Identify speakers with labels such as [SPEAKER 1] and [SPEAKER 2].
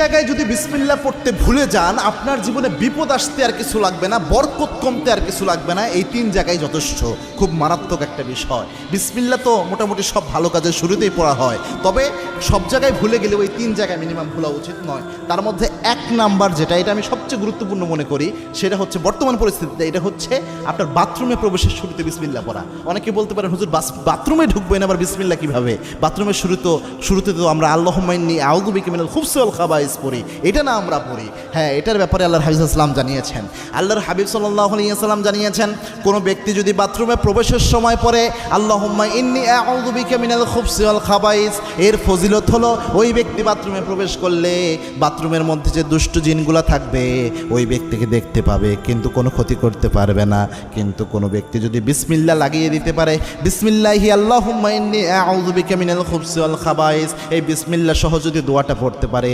[SPEAKER 1] জায়গায় যদি বিসমিল্লাহ পড়তে ভুলে যান, আপনার জীবনে বিপদ আসতে আর কিছু লাগবে না, বরকত কমতে আর কিছু লাগবে না। এই 3 জায়গায় যথেষ্ট। খুব মারাত্মক একটা বিষয়। বিসমিল্লাহ তো মোটামুটি সব ভালো কাজের শুরুতেই পড়া হয়, তবে সব জায়গায় ভুলে গেলেও এই 3 জায়গায় মিনিমাম ভুলা উচিত নয়। তার মধ্যে 1 নাম্বার যেটা, এটা আমি সবচেয়ে গুরুত্বপূর্ণ মনে করি, সেটা হচ্ছে বর্তমান পরিস্থিতিতে এটা হচ্ছে আপনার বাথরুমে প্রবেশের শুরুতে বিসমিল্লাহ পড়া। অনেকে বলতে পারেন হুজুর বাথরুমে ঢুকবেন আবার বিসমিল্লাহ কিভাবে? বাথরুমের শুরুতে তো আমরা আল্লাহুম্মা ইন্নী আউযু বিকা মিনাল খুবসি ওয়াল খাবাইস পড়ি, এটা না আমরা পড়ি। হ্যাঁ, এটার ব্যাপারে আল্লাহর হাবিব সাল্লাল্লাহু আলাইহি ওয়াসাল্লাম জানিয়েছেন। আল্লাহর হাবিব সাল্লাল্লাহু আলাইহি ওয়াসাল্লাম জানিয়েছেন, কোনো ব্যক্তি যদি বাথরুমে প্রবেশের সময় পড়ে আল্লাহুম্মা ইন্নী আউযু বিকা মিনাল খুবসি ওয়াল খাবাইস, এর ফজিলত হলো ওই ব্যক্তি বাথরুমে প্রবেশ করলে বাথরুমের মধ্যে যে দুষ্ট জিনগুলো থাকবে ওই ব্যক্তিকে দেখতে পাবে, কিন্তু কোনো ক্ষতি করতে পারবে না। কিন্তু কোনো ব্যক্তি যদি বিসমিল্লাহ লাগিয়ে দিতে পারে, বিসমিল্লাহি আল্লাহুম্মা ইন্নী আউযু বিকা মিনাল খুবসি ওয়াল খাবাইস, এই বিসমিল্লাহ সহ যদি দোয়াটা পড়তে পারে,